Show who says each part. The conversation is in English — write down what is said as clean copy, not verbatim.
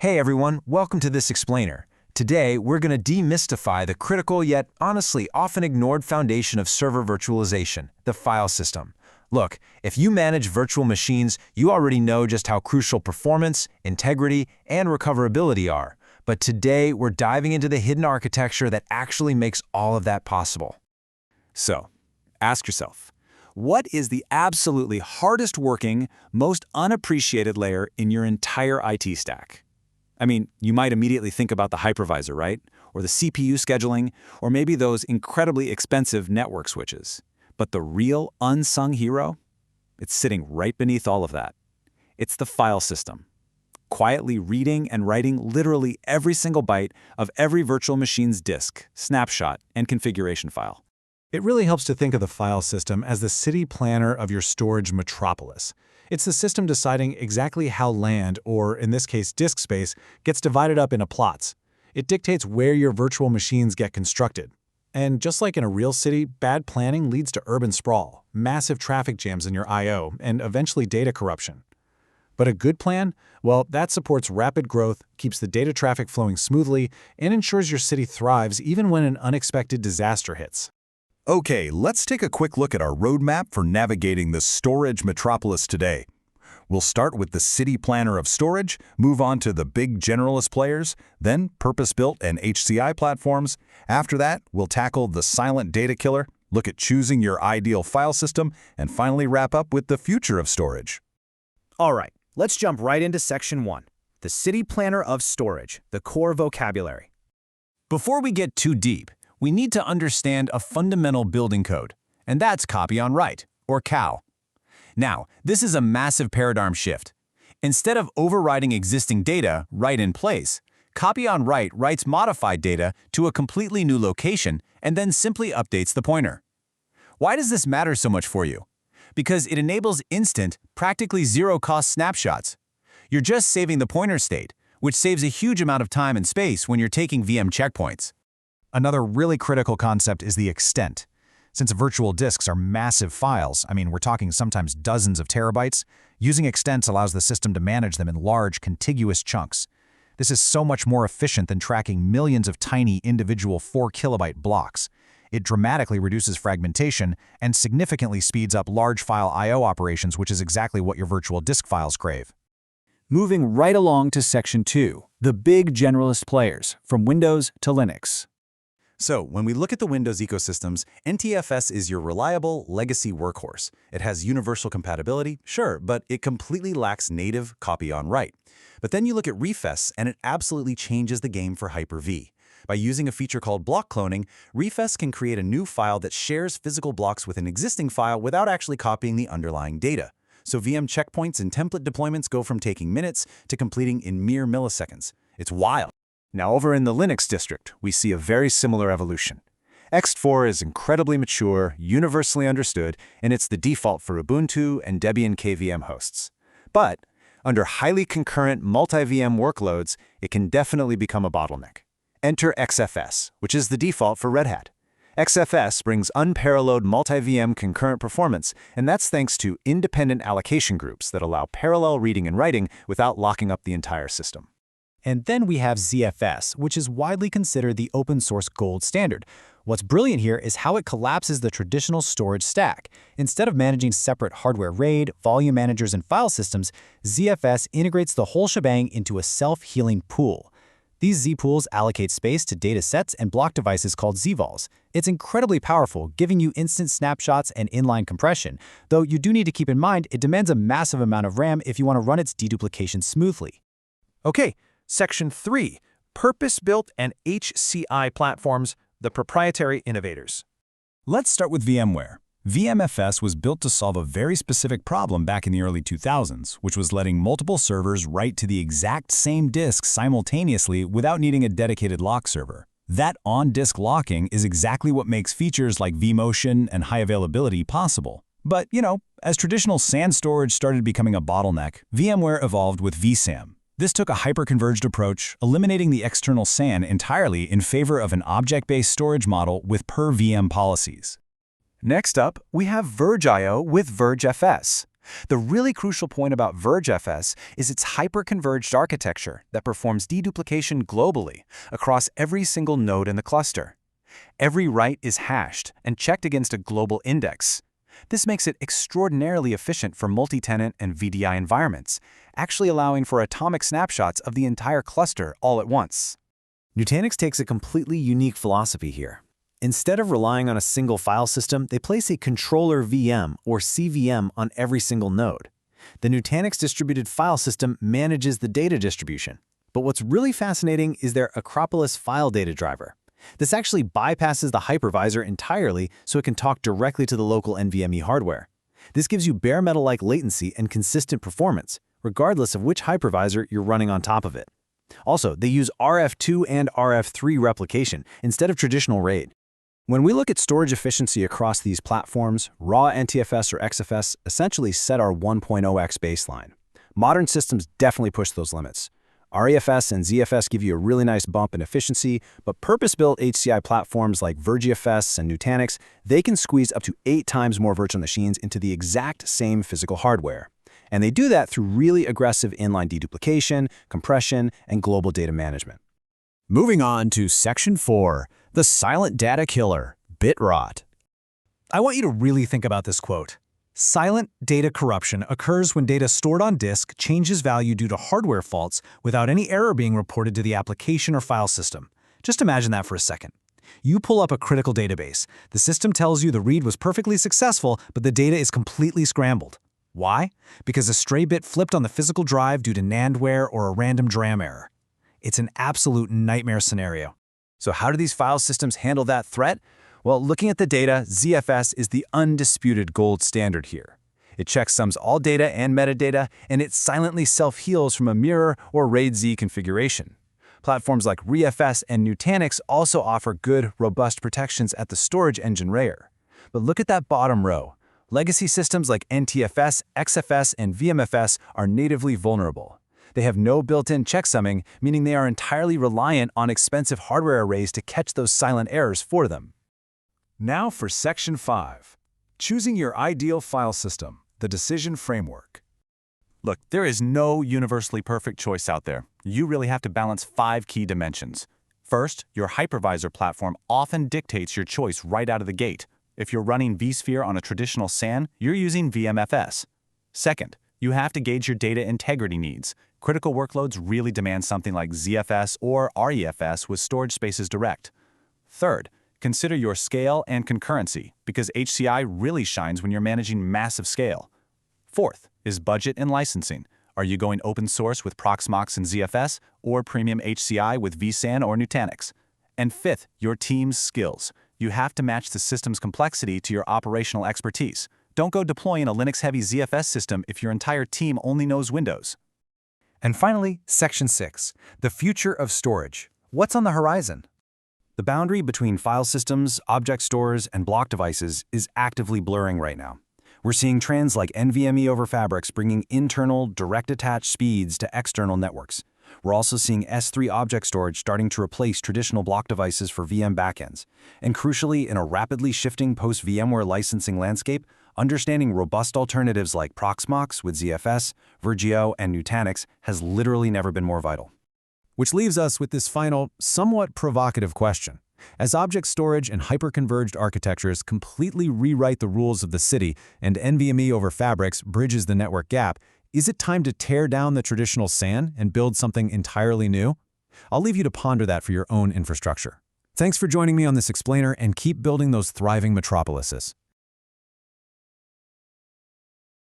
Speaker 1: Hey everyone, welcome to this explainer. Today, we're going to demystify the critical yet honestly often ignored foundation of server virtualization, the file system. Look, if you manage virtual machines, you already know just how crucial performance, integrity, and recoverability are. But today, we're diving into the hidden architecture that actually makes all of that possible.
Speaker 2: So, ask yourself, what is the absolutely hardest working, most unappreciated layer in your entire IT stack? I mean, you might immediately think about the hypervisor, right? Or the CPU scheduling, or maybe those incredibly expensive network switches. But the real unsung hero? It's sitting right beneath all of that. It's the file system, quietly reading and writing literally every single byte of every virtual machine's disk, snapshot, and configuration file.
Speaker 3: It really helps to think of the file system as the city planner of your storage metropolis. It's the system deciding exactly how land, or in this case disk space, gets divided up into plots. It dictates where your virtual machines get constructed. And just like in a real city, bad planning leads to urban sprawl, massive traffic jams in your I/O, and eventually data corruption. But a good plan? Well, that supports rapid growth, keeps the data traffic flowing smoothly, and ensures your city thrives even when an unexpected disaster hits.
Speaker 4: Okay, let's take a quick look at our roadmap for navigating the storage metropolis today. We'll start with the city planner of storage, move on to the big generalist players, then purpose-built and HCI platforms. After that, we'll tackle the silent data killer, look at choosing your ideal file system, and finally wrap up with the future of storage.
Speaker 5: All right, let's jump right into Section 1, the city planner of storage, the core vocabulary.
Speaker 1: Before we get too deep, we need to understand a fundamental building code, and that's copy on write, or COW. Now, this is a massive paradigm shift. Instead of overriding existing data right in place, copy on write writes modified data to a completely new location and then simply updates the pointer. Why does this matter so much for you? Because it enables instant, practically zero-cost snapshots. You're just saving the pointer state, which saves a huge amount of time and space when you're taking VM checkpoints.
Speaker 3: Another really critical concept is the extent. Since virtual disks are massive files, we're talking sometimes dozens of terabytes, using extents allows the system to manage them in large, contiguous chunks. This is so much more efficient than tracking millions of tiny individual 4-kilobyte blocks. It dramatically reduces fragmentation and significantly speeds up large file I/O operations, which is exactly what your virtual disk files crave.
Speaker 2: Moving right along to Section 2, the big generalist players, from Windows to Linux.
Speaker 4: So, when we look at the Windows ecosystems, NTFS is your reliable legacy workhorse. It has universal compatibility, sure, but it completely lacks native copy on write. But then you look at Refs, and it absolutely changes the game for Hyper-V. By using a feature called block cloning, Refs can create a new file that shares physical blocks with an existing file without actually copying the underlying data. So VM checkpoints and template deployments go from taking minutes to completing in mere milliseconds. It's wild.
Speaker 2: Now over in the Linux district, we see a very similar evolution. X4 is incredibly mature, universally understood, and it's the default for Ubuntu and Debian KVM hosts. But under highly concurrent multi-VM workloads, it can definitely become a bottleneck. Enter XFS, which is the default for Red Hat. XFS brings unparalleled multi-VM concurrent performance, and that's thanks to independent allocation groups that allow parallel reading and writing without locking up the entire system.
Speaker 5: And then we have ZFS, which is widely considered the open source gold standard. What's brilliant here is how it collapses the traditional storage stack. Instead of managing separate hardware RAID, volume managers, and file systems, ZFS integrates the whole shebang into a self-healing pool. These Z-pools allocate space to data sets and block devices called ZVols. It's incredibly powerful, giving you instant snapshots and inline compression, though you do need to keep in mind it demands a massive amount of RAM if you want to run its deduplication smoothly.
Speaker 6: Okay. Section 3, Purpose-Built and HCI Platforms, the Proprietary Innovators.
Speaker 1: Let's start with VMware. VMFS was built to solve a very specific problem back in the early 2000s, which was letting multiple servers write to the exact same disk simultaneously without needing a dedicated lock server. That on-disk locking is exactly what makes features like vMotion and high availability possible. But, as traditional SAN storage started becoming a bottleneck, VMware evolved with vSAN. This took a hyper-converged approach, eliminating the external SAN entirely in favor of an object-based storage model with per-VM policies.
Speaker 6: Next up, we have VirgIO with VirgFS.
Speaker 2: The really crucial point about VirtualizFS is its hyper-converged architecture that performs deduplication globally across every single node in the cluster. Every write is hashed and checked against a global index. This makes it extraordinarily efficient for multi-tenant and VDI environments, actually allowing for atomic snapshots of the entire cluster all at once.
Speaker 5: Nutanix takes a completely unique philosophy here. Instead of relying on a single file system, they place a controller VM or CVM on every single node. The Nutanix distributed file system manages the data distribution. But what's really fascinating is their Acropolis file data driver. This actually bypasses the hypervisor entirely so it can talk directly to the local NVMe hardware. This gives you bare metal-like latency and consistent performance, regardless of which hypervisor you're running on top of it. Also, they use RF2 and RF3 replication instead of traditional RAID. When we look at storage efficiency across these platforms, raw NTFS or XFS essentially set our 1.0x baseline. Modern systems definitely push those limits. REFS and ZFS give you a really nice bump in efficiency, but purpose-built HCI platforms like VirtualizFS and Nutanix, they can squeeze up to 8 times more virtual machines into the exact same physical hardware. And they do that through really aggressive inline deduplication, compression, and global data management.
Speaker 1: Moving on to Section 4, the silent data killer, bit rot.
Speaker 3: I want you to really think about this quote. Silent data corruption occurs when data stored on disk changes value due to hardware faults without any error being reported to the application or file system. Just imagine that for a second. You pull up a critical database. The system tells you the read was perfectly successful, but the data is completely scrambled. Why? Because a stray bit flipped on the physical drive due to NAND or a random DRAM error. It's an absolute nightmare scenario.
Speaker 1: So how do these file systems handle that threat? Well, looking at the data, ZFS is the undisputed gold standard here. It checksums all data and metadata, and it silently self-heals from a mirror or RAID-Z configuration. Platforms like ReFS and Nutanix also offer good, robust protections at the storage engine layer. But look at that bottom row. Legacy systems like NTFS, XFS, and VMFS are natively vulnerable. They have no built-in checksumming, meaning they are entirely reliant on expensive hardware arrays to catch those silent errors for them.
Speaker 2: Now for Section 5, choosing your ideal file system, the decision framework. Look, there is no universally perfect choice out there. You really have to balance 5 key dimensions. First, your hypervisor platform often dictates your choice right out of the gate. If you're running vSphere on a traditional SAN, you're using VMFS. Second, you have to gauge your data integrity needs. Critical workloads really demand something like ZFS or REFS with storage spaces direct. Third, consider your scale and concurrency, because HCI really shines when you're managing massive scale. Fourth is budget and licensing. Are you going open source with Proxmox and ZFS, or premium HCI with vSAN or Nutanix? And fifth, your team's skills. You have to match the system's complexity to your operational expertise. Don't go deploying a Linux-heavy ZFS system if your entire team only knows Windows.
Speaker 3: And finally, Section 6, the future of storage. What's on the horizon?
Speaker 5: The boundary between file systems, object stores, and block devices is actively blurring right now. We're seeing trends like NVMe over Fabrics bringing internal, direct-attached speeds to external networks. We're also seeing S3 object storage starting to replace traditional block devices for VM backends. And crucially, in a rapidly shifting post-VMware licensing landscape, understanding robust alternatives like Proxmox with ZFS, Virgio, and Nutanix has literally never been more vital.
Speaker 1: Which leaves us with this final, somewhat provocative question. As object storage and hyper-converged architectures completely rewrite the rules of the city and NVMe over Fabrics bridges the network gap, is it time to tear down the traditional SAN and build something entirely new? I'll leave you to ponder that for your own infrastructure. Thanks for joining me on this explainer, and keep building those thriving metropolises.